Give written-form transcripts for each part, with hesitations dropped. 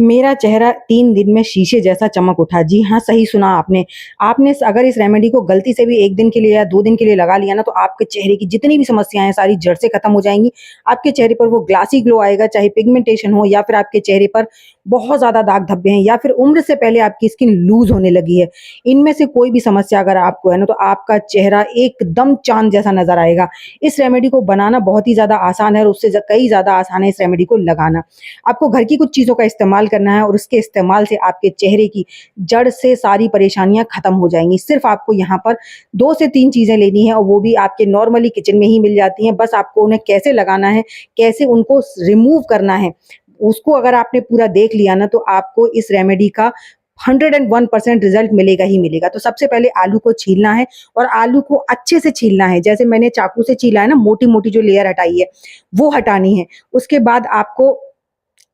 मेरा चेहरा 3 दिन में शीशे जैसा चमक उठा। जी हाँ, सही सुना आपने। आपने अगर इस रेमेडी को गलती से भी 1 दिन के लिए या 2 दिन के लिए लगा लिया ना, तो आपके चेहरे की जितनी भी समस्याएँ हैं, सारी जड़ से खत्म हो जाएँगी। आपके चेहरे पर वो ग्लासी ग्लो आएगा, चाहे पिगमेंटेशन हो या फिर आपके चेहरे पर बहुत ज़्यादा दाग धब्बे हैं या फिर उम्र से पहले आपकी स्किन लूज़ होने लगी है। इनमें से कोई भी समस्या अगर आपको है ना, तो आपका चेहरा एकदम चाँद जैसा नज़र आएगा। इस रेमेडी को बनाना बहुत ही ज़्यादा आसान है और उससे कई ज़्यादा आसान है इस रेमेडी को लगाना। आपको घर की कुछ चीज़ों का इस्तेमाल करना है और उसके इस्तेमाल से आपके चेहरे की जड़ से सारी परेशानियाँ खत्म हो जाएँगी। सिर्फ़ आपको यहाँ पर 2 से 3 चीज़ें लेनी है और वो भी आपके नॉर्मली किचन में ही मिल जाती हैं। बस आपको उन्हें कैसे लगाना है, कैसे उनको रिमूव करना है, उसको अगर आपने पूरा देख लिया ना, तो आपको इस रेमेडी का 101% रिज़ल्ट मिलेगा ही मिलेगा। तो सबसे पहले आलू को छीलना है और आलू को अच्छे से छीलना है। जैसे मैंने चाकू से छीला है ना, मोटी-मोटी जो लेयर हटाई है, वो हटानी है। उसके बाद आपको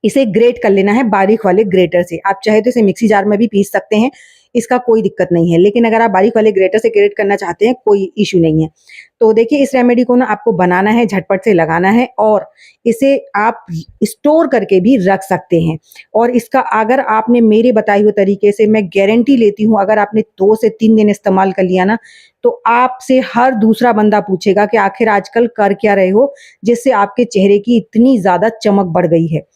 इसे ग्रेट कर लेना है बारीक वाले ग्रेटर से। आप चाहे तो इसे मिक्सी जार में भी पीस सकते हैं, इसका कोई दिक्कत नहीं है। लेकिन अगर आप बारीक वाले ग्रेटर से ग्रेट करना चाहते हैं, कोई इश्यू नहीं है। तो देखिए, इस रेमेडी को ना आपको बनाना है, झटपट से लगाना है और इसे आप स्टोर करके भी रख सकते हैं। और इसका अगर आपने मेरे बताए हुए तरीके से, मैं गारंटी लेती हूँ, अगर आपने 2 से 3 दिन इस्तेमाल कर लिया ना, तो आपसे हर दूसरा बंदा पूछेगा कि आखिर आजकल कर क्या रहे हो, जिससे आपके चेहरे की इतनी ज़्यादा चमक बढ़ गई है।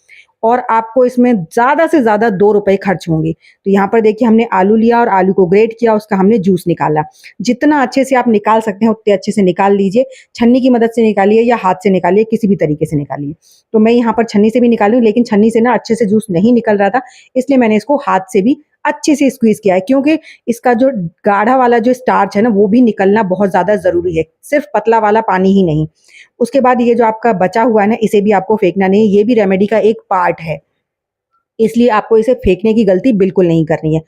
और आपको इसमें ज़्यादा से ज़्यादा 2 रुपए खर्च होंगे। तो यहाँ पर देखिए, हमने आलू लिया और आलू को ग्रेट किया, उसका हमने जूस निकाला। जितना अच्छे से आप निकाल सकते हैं उतने अच्छे से निकाल लीजिए। छन्नी की मदद से निकालिए या हाथ से निकालिए, किसी भी तरीके से निकालिए। तो मैं यहाँ पर छन्नी से भी निकाली हूँ, लेकिन छन्नी से ना अच्छे से जूस नहीं निकल रहा था, इसलिए मैंने इसको हाथ से भी अच्छे से स्क्वीज़ किया है, क्योंकि इसका जो गाढ़ा वाला जो स्टार्च है ना, वो भी निकलना बहुत ज़्यादा ज़रूरी है, सिर्फ़ पतला वाला पानी ही नहीं। उसके बाद ये जो आपका बचा हुआ है ना, इसे भी आपको फेंकना नहीं है, ये भी रेमेडी का एक पार्ट है। इसलिए आपको इसे फेंकने की गलती बिल्कुल नहीं करनी है।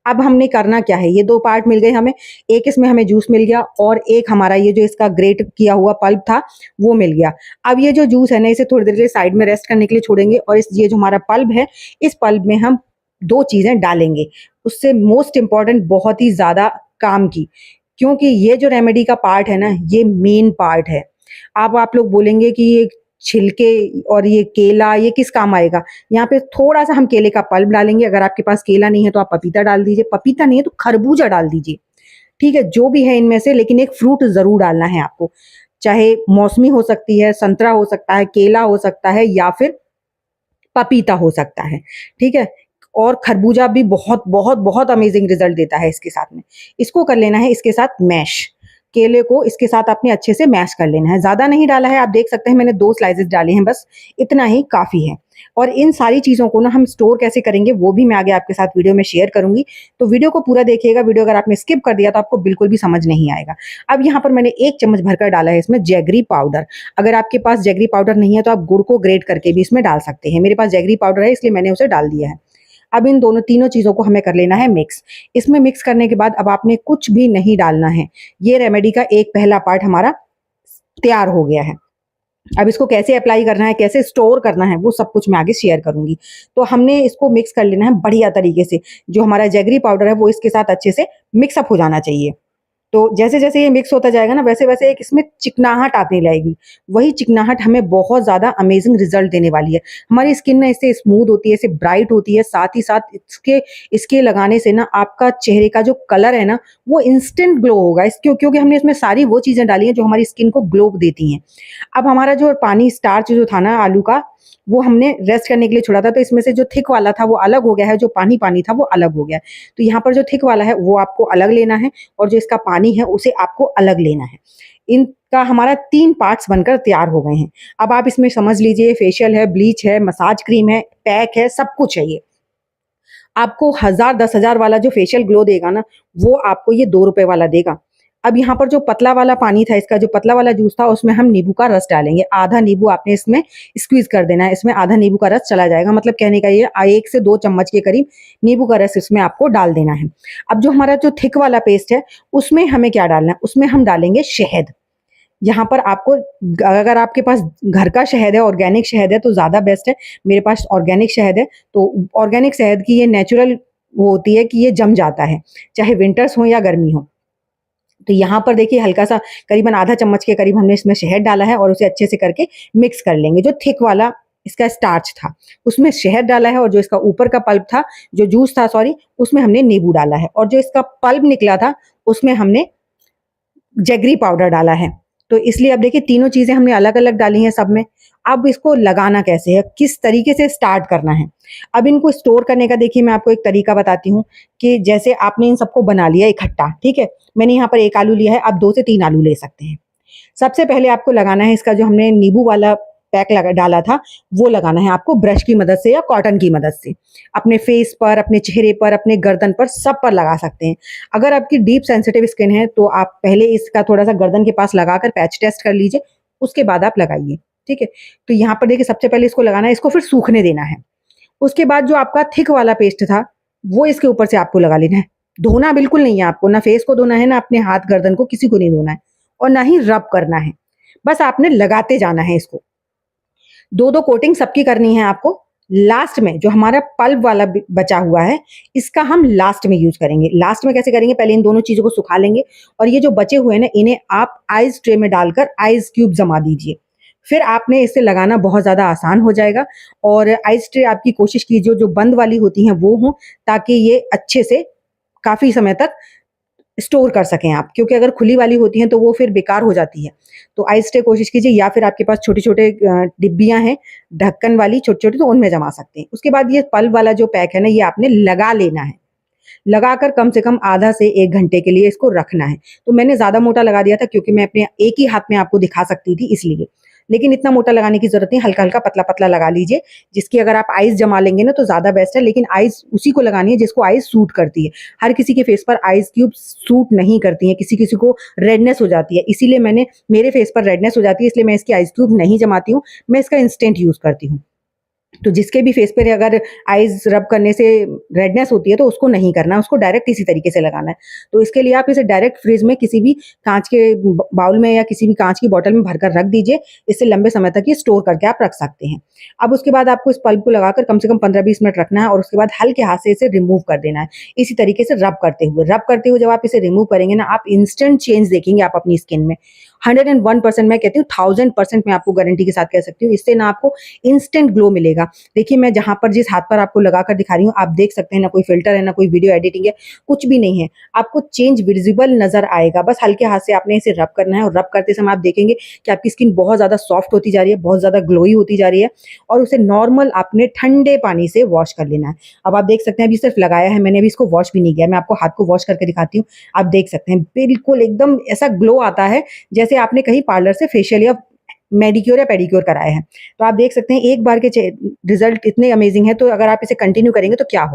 अब हमने करना क्या है, ये 2 पार्ट मिल गए हमें, एक इसमें हमें जूस मिल गया और एक हमारा ये जो इसका ग्रेट किया हुआ पल्प था, वो मिल गया। अब ये जो जूस है ना, इसे थोड़ी देर के लिए साइड में रेस्ट करने के लिए छोड़ेंगे और ये जो हमारा पल्प है, इस पल्प में हम 2 चीज़ें डालेंगे। उससे मोस्ट इम्पोर्टेंट, बहुत ही ज़्यादा काम की, क्योंकि ये जो रेमेडी का पार्ट है ना, ये मेन पार्ट है। अब आप लोग बोलेंगे कि ये छिलके और ये केला ये किस काम आएगा? यहाँ पे थोड़ा-सा हम केले का पल्प डालेंगे। अगर आपके पास केला नहीं है तो आप पपीता डाल दीजिए, पपीता नहीं है तो खरबूजा डाल दीजिए, ठीक है? जो भी है इनमें से, लेकिन एक फ्रूट ज़रूर डालना है आपको। चाहे मौसमी हो सकती है, संतरा हो सकता है, केला हो सकता है या फिर पपीता हो सकता है, ठीक है? और खरबूजा भी बहुत, बहुत, बहुत अमेज़िंग रिज़ल्ट देता है इसके साथ में। इसको कर लेना है इसके साथ मैश। केले को इसके साथ आपने अच्छे से मैश कर लेना है। ज़्यादा नहीं डाला है, आप देख सकते हैं मैंने 2 स्लाइसेस डाले हैं बस, इतना ही काफ़ी है। और इन सारी चीज़ों को ना हम स्टोर कैसे करेंगे, वो भी मैं आगे आपके साथ वीडियो में शेयर करूँगी। तो वीडियो को पूरा देखिएगा, वीडियो अगर आपने स्किप कर दिया तो आपको बिल्कुल भी समझ नहीं आएगा। अब यहाँ पर मैंने 1 चम्मच भरकर डाला है इसमें जैगरी पाउडर। अगर आपके पास जैगरी पाउडर नहीं है तो आप गुड़ को ग्रेट करके भी इसमें डाल सकते हैं। मेरे पास जैगरी पाउडर है, इसलिए मैंने उसे डाल दिया है। अब इन तीनों चीज़ों को हमें कर लेना है मिक्स। इसमें मिक्स करने के बाद अब आपने कुछ भी नहीं डालना है। ये रेमेडी का एक पहला पार्ट हमारा तैयार हो गया है। अब इसको कैसे अप्लाई करना है, कैसे स्टोर करना है, वो सब कुछ मैं आगे शेयर करूँगी। तो हमने इसको मिक्स कर लेना है बढ़िया तरीके से। जो हमारा जैगरी पाउडर है वो इसके साथ अच्छे से मिक्स अप हो जाना चाहिए। तो जैसे-जैसे ये मिक्स होता जाएगा ना, वैसे-वैसे एक इसमें चिकनाहट आने लगेगी। वही चिकनाहट हमें बहुत ज़्यादा अमेज़िंग रिज़ल्ट देने वाली है। हमारी स्किन ना इससे स्मूथ होती है, इससे ब्राइट होती है, साथ ही साथ इसके लगाने से ना आपका चेहरे का जो कलर है ना, वो इंस्टेंट ग्लो होगा। क्योंकि हमने इसमें सारी वो चीज़ें डाली हैं जो हमारी स्किन को ग्लो देती हैं। अब हमारा जो पानी स्टार्च जो था ना आलू का, वो हमने रेस्ट करने के लिए छोड़ा था, तो इसमें से जो थिक वाला था वो अलग हो गया है, जो पानी-पानी था वो अलग हो गया है। तो यहाँ पर जो थिक वाला है वो आपको अलग लेना है और जो इसका पानी है उसे आपको अलग लेना है। इनका हमारा 3 पार्ट्स बनकर तैयार हो गए हैं। अब आप इसमें समझ लीजिए, फेशियल है, ब्लीच है, मसाज क्रीम है, पैक है, सब कुछ है ये। आपको 1000 10,000 वाला जो फेशियल ग्लो देगा ना, वो आपको ये 2 रुपए वाला देगा। अब यहाँ पर जो पतला वाला पानी था, इसका जो पतला वाला जूस था, उसमें हम नींबू का रस डालेंगे। आधा नींबू आपने इसमें स्क्वीज़ कर देना है, इसमें आधा नींबू का रस चला जाएगा। मतलब कहने का ये 1 से 2 चम्मच के करीब नींबू का रस इसमें आपको डाल देना है। अब जो हमारा जो थिक वाला पेस्ट है, उसमें हमें क्या डालना है? उसमें हम डालेंगे शहद। यहाँ पर आपको, अगर आपके पास घर का शहद है, ऑर्गेनिक शहद है तो ज़्यादा बेस्ट है। मेरे पास ऑर्गेनिक शहद है, तो ऑर्गेनिक शहद की ये नेचुरल वो होती है कि ये जम जाता है, चाहे विंटर्स हो या गर्मी हो। तो यहाँ पर देखिए, हल्का सा करीबन आधा चम्मच के करीब हमने इसमें शहद डाला है और उसे अच्छे से करके मिक्स कर लेंगे। जो थिक वाला इसका स्टार्च था, उसमें शहद डाला है और जो इसका ऊपर का पल्प था, जो जूस था सॉरी, उसमें हमने नींबू डाला है और जो इसका पल्प निकला था, उसमें हमने जेगरी पाउडर डाला है। तो इसलिए अब देखिए तीनों चीज़ें हमने अलग-अलग डाली हैं सब में। अब इसको लगाना कैसे है, किस तरीके से स्टार्ट करना है। अब इनको स्टोर करने का देखिए मैं आपको एक तरीका बताती हूँ कि जैसे आपने इन सबको बना लिया इकट्ठा, ठीक है? मैंने यहाँ पर 1 आलू लिया है, आप 2 से 3 आलू ले सकते हैं। सबसे पहले आपको लगाना है इसका जो हमने नींबू वाला पैक लगा डाला था, वो लगाना है आपको ब्रश की मदद से या कॉटन की मदद से। अपने फेस पर, अपने चेहरे पर, अपने गर्दन पर, सब पर लगा सकते हैं। अगर आपकी डीप सेंसिटिव स्किन है, तो आप पहले इसका थोड़ा-सा गर्दन के पास लगाकर पैच टेस्ट कर लीजिए, उसके बाद आप लगाइए, ठीक है? तो यहाँ पर देखिए सबसे पहले इसको लगाना है, इसको फिर सूखने देना है। उसके बाद जो आपका थिक वाला पेस्ट था, वो इसके ऊपर से आपको लगा लेना है। धोना बिल्कुल नहीं है आपको, ना फेस को धोना है, ना अपने हाथ गर्दन को, किसी को नहीं धोना है और ना ही रब करना है। बस आपने लगाते जाना है इसको। 2-2 कोटिंग सबकी करनी है आपको। लास्ट में जो हमारा पल्प वाला बचा हुआ है, इसका हम लास्ट में यूज़ करेंगे। लास्ट में कैसे करेंगे, पहले इन दोनों चीज़ों को सुखा लेंगे और ये जो बचे हुए हैं ना, इन्हें आप आइस ट्रे में डालकर आइस क्यूब जमा दीजिए। फिर आपने इसे लगाना बहुत ज़्यादा आसान हो जाएगा और आइस ट्रे आपकी कोशिश कीजिए जो बंद वाली होती हैं वो हों, ताकि ये अच्छे से काफ़ी समय तक स्टोर कर सकें आप, क्योंकि अगर खुली वाली होती हैं तो वो फिर बेकार हो जाती है। तो आइस ट्रे कोशिश कीजिए या फिर आपके पास छोटे-छोटे डिब्बियाँ हैं ढक्कन वाली छोटी-छोटी, तो उनमें जमा सकते हैं। उसके बाद ये पल्प वाला जो पैक है ना, ये आपने लगा लेना है। लगाकर कम से कम आधा से 1 घंटे के लिए इसको रखना है। तो मैंने ज़्यादा मोटा लगा दिया था क्योंकि मैं अपने एक ही हाथ में आपको दिखा सकती थी इसलिए। लेकिन इतना मोटा लगाने की ज़रूरत नहीं, हल्का-हल्का, पतला-पतला लगा लीजिए, जिसकी अगर आप आइस जमा लेंगे ना तो ज़्यादा बेस्ट है, लेकिन आइस उसी को लगानी है जिसको आइस सूट करती है। हर किसी के फेस पर आइस क्यूब सूट नहीं करती हैं, किसी-किसी को रेडनेस हो जाती है, इसीलिए मेरे फेस पर रेडनेस हो जाती है, इसलिए मैं इसकी आइस क्यूब नहीं जमाती हूँ, मैं इसका इंस्टेंट यूज़ करती हूँ। तो जिसके भी फेस पे अगर आइज़ रब करने से रेडनेस होती है तो उसको नहीं करना है, उसको डायरेक्ट इसी तरीके से लगाना है। तो इसके लिए आप इसे डायरेक्ट फ्रिज में किसी भी काँच के बाउल में या किसी भी काँच की बॉटल में भरकर रख दीजिए, इससे लंबे समय तक ये स्टोर करके आप रख सकते हैं। अब उसके बाद आपको इस पल्प को लगाकर कम से कम 15-20 मिनट रखना है और उसके बाद हल्के हाथ से इसे रिमूव कर देना है। इसी तरीके से रब करते हुए जब आप इसे रिमूव करेंगे ना, आप इंस्टेंट चेंज देखेंगे आप अपनी स्किन में। 101% मैं कहती हूँ 1000% मैं आपको गारंटी के साथ कह सकती हूँ, इससे ना आपको इंस्टेंट ग्लो मिलेगा। देखिए मैं जहाँ पर जिस हाथ पर आपको लगाकर दिखा रही हूँ, आप देख सकते हैं ना कोई फ़िल्टर है, ना कोई वीडियो एडिटिंग है, कुछ भी नहीं है। आपको चेंज विज़िबल नज़र आएगा, बस हल्के हाथ से आपने इसे रब करना है और रब करते समय आप देखेंगे कि आपकी स्किन बहुत ज़्यादा सॉफ्ट होती जा रही है, बहुत ज़्यादा ग्लोई होती जा रही है और उसे नॉर्मल आपने ठंडे पानी से वॉश कर लेना है। अब आप देख सकते हैं अभी सिर्फ़ लगाया है मैंने, अभी इसको वॉश भी नहीं किया। मैं आपको हाथ को वॉश करके दिखाती हूँ। आप देख सकते हैं बिल्कुल एकदम ऐसा ग्लो आता है, जैसे आपने कहीं पार्लर से फेशियल या मैडिक्योर या पेडिक्योर कराए हैं। तो आप देख सकते हैं एक बार के रिज़ल्ट इतने अमेज़िंग हैं, तो अगर आप इसे कंटिन्यू करेंगे तो क्या हो